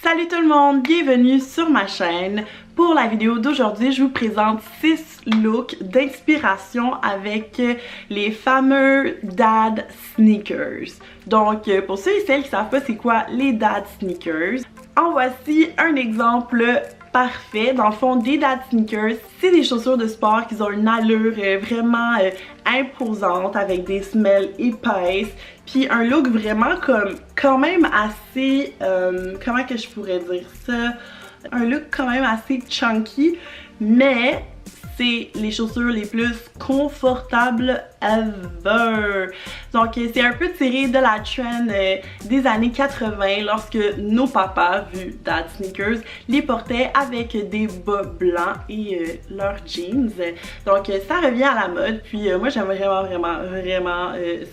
Salut tout le monde, bienvenue sur ma chaîne. Pour la vidéo d'aujourd'hui, je vous présente 6 looks d'inspiration avec les fameux dad sneakers. Donc pour ceux et celles qui ne savent pas c'est quoi les dad sneakers, en voici un exemple parfait. Dans le fond, des dad sneakers, c'est des chaussures de sport qui ont une allure vraiment imposante avec des semelles épaisses. Puis un look vraiment comme quand même assez, comment que je pourrais dire ça? Un look quand même assez chunky, mais c'est les chaussures les plus confortables ever. Donc c'est un peu tiré de la trend des années 80 lorsque nos papas, vu dad sneakers, les portaient avec des bas blancs et leurs jeans. Donc ça revient à la mode, puis moi j'aime vraiment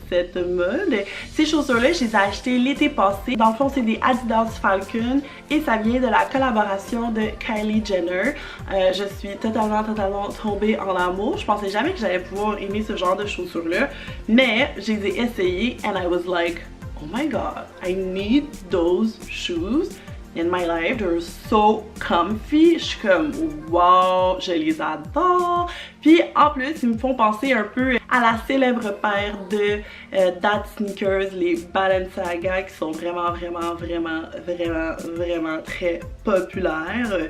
cette mode. Ces chaussures là je les ai achetées l'été passé. Dans le fond c'est des Adidas Falcon et ça vient de la collaboration de Kylie Jenner. Je suis totalement tombée en amour. Je pensais jamais que j'allais pouvoir aimer ce genre de chaussures là, mais je les ai essayées and I was like, oh my god, I need those shoes in my life. They're so comfy. Je suis comme wow, je les adore. Puis en plus ils me font penser un peu à la célèbre paire de dad sneakers, les Balenciaga, qui sont vraiment très populaires.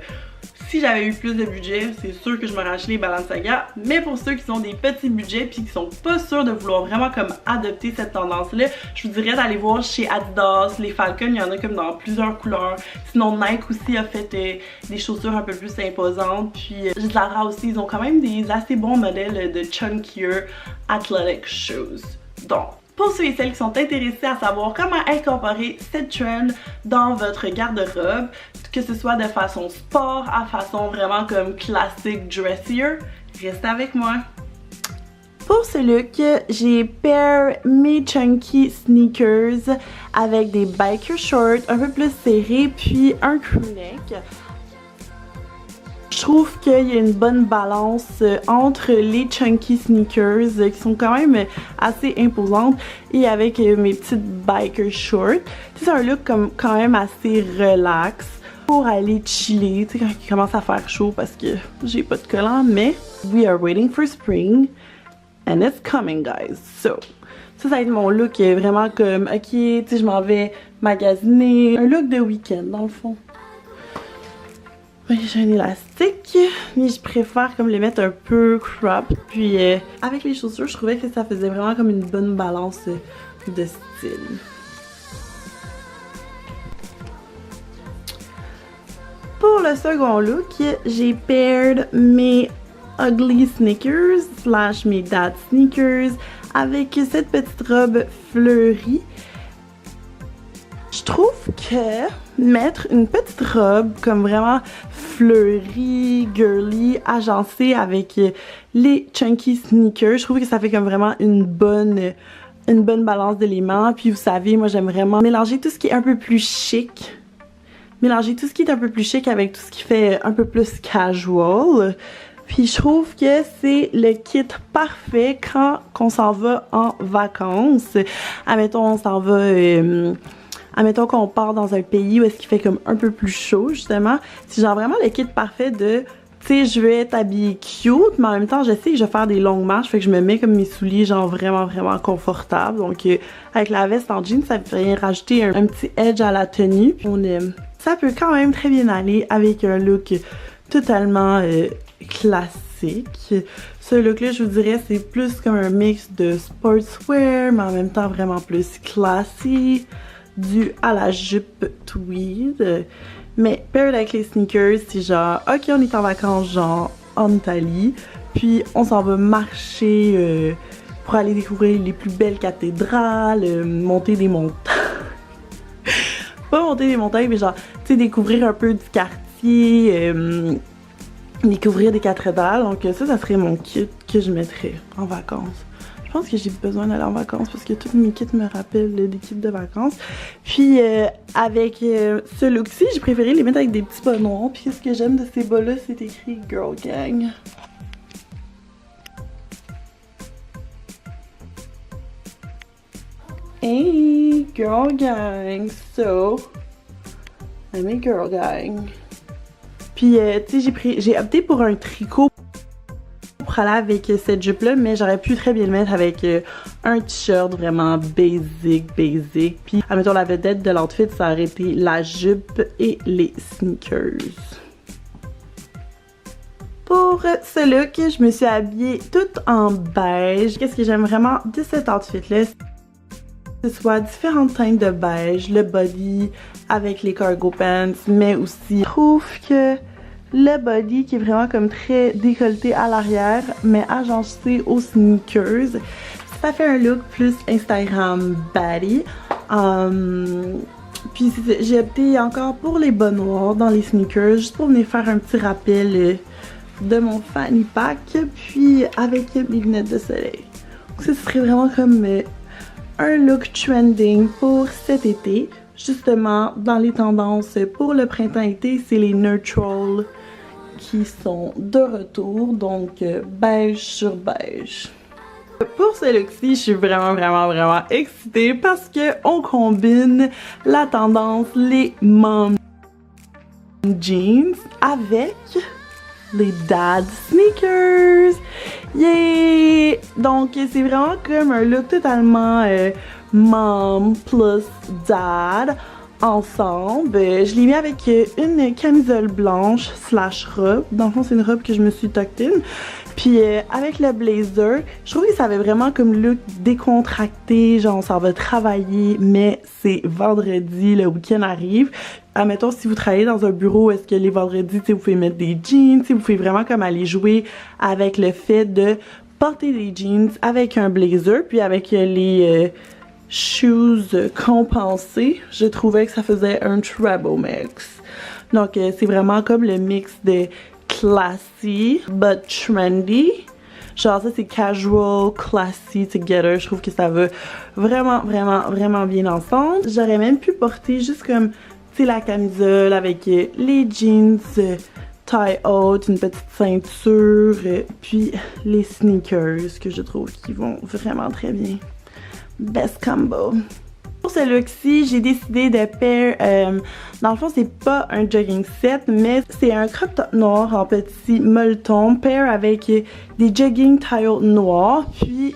Si j'avais eu plus de budget, c'est sûr que je m'aurais acheté les Balenciaga, mais pour ceux qui ont des petits budgets puis qui sont pas sûrs de vouloir vraiment comme adopter cette tendance-là, je vous dirais d'aller voir chez Adidas, les Falcon, il y en a comme dans plusieurs couleurs. Sinon Nike aussi a fait des chaussures un peu plus imposantes, puis Zara aussi, ils ont quand même des assez bons modèles de chunkier athletic shoes. Donc, pour ceux et celles qui sont intéressés à savoir comment incorporer cette trend dans votre garde-robe, que ce soit de façon sport à façon vraiment comme classique dressier, restez avec moi. Pour ce look, j'ai pair mes chunky sneakers avec des biker shorts un peu plus serrés puis un crewneck. Je trouve qu'il y a une bonne balance entre les chunky sneakers qui sont quand même assez imposantes et avec mes petites biker shorts. C'est un look comme quand même assez relax pour aller chiller, tu sais, quand il commence à faire chaud parce que j'ai pas de collant, mais we are waiting for spring and it's coming guys. So ça va être mon look vraiment comme ok, tu sais, je m'en vais magasiner, un look de week-end dans le fond. J'ai un élastique, mais je préfère comme les mettre un peu crop. Puis avec les chaussures, je trouvais que ça faisait vraiment comme une bonne balance de style. Pour le second look, j'ai paired mes ugly sneakers slash mes dad sneakers avec cette petite robe fleurie. Je trouve que mettre une petite robe comme vraiment fleurie, girly, agencée avec les chunky sneakers, je trouve que ça fait comme vraiment une bonne balance d'éléments. Puis vous savez, moi j'aime vraiment mélanger tout ce qui est un peu plus chic. Mélanger tout ce qui est un peu plus chic avec tout ce qui fait un peu plus casual. Puis je trouve que c'est le kit parfait quand on s'en va en vacances. Admettons, on s'en va... admettons qu'on part dans un pays où est-ce qu'il fait comme un peu plus chaud justement, c'est genre vraiment le kit parfait de, tu sais, je veux être habillée cute, mais en même temps je sais que je vais faire des longues marches, fait que je me mets comme mes souliers genre vraiment confortables. Donc avec la veste en jeans, ça vient rajouter un petit edge à la tenue. Puis on aime. Ça peut quand même très bien aller avec un look totalement classique. Ce look là, je vous dirais, c'est plus comme un mix de sportswear, mais en même temps vraiment plus classy, dû à la jupe tweed. Mais paired avec les sneakers, c'est genre ok, on est en vacances genre en Italie, puis on s'en va marcher pour aller découvrir les plus belles cathédrales, monter des montagnes. Pas monter des montagnes, mais genre tu sais, découvrir un peu du quartier, découvrir des cathédrales. Donc ça serait mon kit que je mettrais en vacances. Je pense que j'ai besoin d'aller en vacances parce que tous mes kits me rappellent des kits de vacances. Puis avec ce look-ci, j'ai préféré les mettre avec des petits bas noirs. Puis ce que j'aime de ces bas-là, c'est écrit Girl Gang. Hey, Girl Gang! So, I'm a girl gang. Puis, tu sais, j'ai opté pour un tricot pour aller avec cette jupe-là, mais j'aurais pu très bien le mettre avec un t-shirt vraiment basic. Puis, admettons, la vedette de l'outfit, ça aurait été la jupe et les sneakers. Pour ce look, je me suis habillée toute en beige. Qu'est-ce que j'aime vraiment de cet outfit-là? Que ce soit différentes teintes de beige, le body avec les cargo pants, mais aussi je trouve que le body qui est vraiment comme très décolleté à l'arrière, mais agencé aux sneakers, ça fait un look plus Instagram baddie. Puis j'ai opté encore pour les bas noirs dans les sneakers, juste pour venir faire un petit rappel de mon fanny pack, puis avec mes lunettes de soleil. Donc ce serait vraiment comme un look trending pour cet été. Justement, dans les tendances pour le printemps-été, c'est les neutrals qui sont de retour, donc beige sur beige. Pour ce look-ci, je suis vraiment excitée parce que on combine la tendance les mom jeans avec les dad sneakers. Yeah! Donc c'est vraiment comme un look totalement mom plus dad ensemble. Je l'ai mis avec une camisole blanche slash robe. Dans le fond, c'est une robe que je me suis tucked in. Puis avec le blazer, je trouve que ça avait vraiment comme look décontracté, genre ça va travailler, mais c'est vendredi, le week-end arrive. Admettons, si vous travaillez dans un bureau, est-ce que les vendredis, vous pouvez mettre des jeans, vous pouvez vraiment comme aller jouer avec le fait de porter des jeans avec un blazer, puis avec les shoes compensés, je trouvais que ça faisait un treble mix. Donc c'est vraiment comme le mix de classy but trendy. Genre ça c'est casual, classy together. Je trouve que ça va vraiment bien ensemble. J'aurais même pu porter juste comme, tu sais, la camisole avec les jeans tie haute, une petite ceinture, puis les sneakers que je trouve qui vont vraiment très bien. Best combo. Pour ce look-ci, j'ai décidé de pair, dans le fond c'est pas un jogging set, mais c'est un crop top noir en petit molleton, pair avec des jogging tile noirs. Puis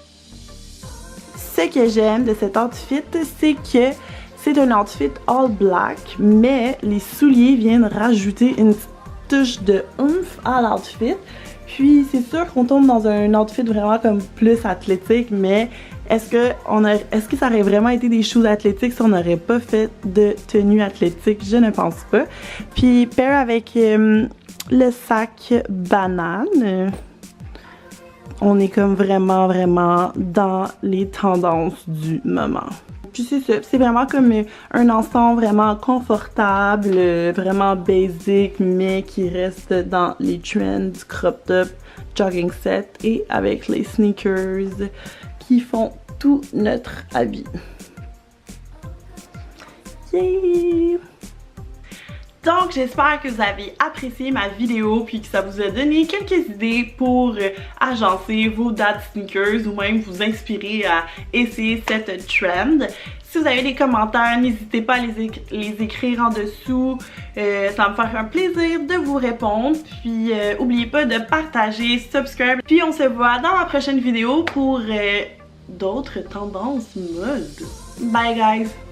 ce que j'aime de cet outfit, c'est que c'est un outfit all black, mais les souliers viennent rajouter une petite touche de oomph à l'outfit. Puis c'est sûr qu'on tombe dans un outfit vraiment comme plus athlétique, mais est-ce que ça aurait vraiment été des shoes athlétiques si on n'aurait pas fait de tenue athlétique? Je ne pense pas. Puis pair avec le sac banane. On est comme vraiment dans les tendances du moment. Puis c'est ça, c'est vraiment comme un ensemble vraiment confortable, vraiment basic, mais qui reste dans les trends du crop top, jogging set et avec les sneakers qui font tout notre habit. Yeah! Donc j'espère que vous avez apprécié ma vidéo puis que ça vous a donné quelques idées pour agencer vos dad sneakers ou même vous inspirer à essayer cette trend. Si vous avez des commentaires, n'hésitez pas à les écrire en dessous. Ça va me faire un plaisir de vous répondre. Puis n'oubliez pas de partager, subscribe. Puis on se voit dans la prochaine vidéo pour d'autres tendances mode. Bye guys!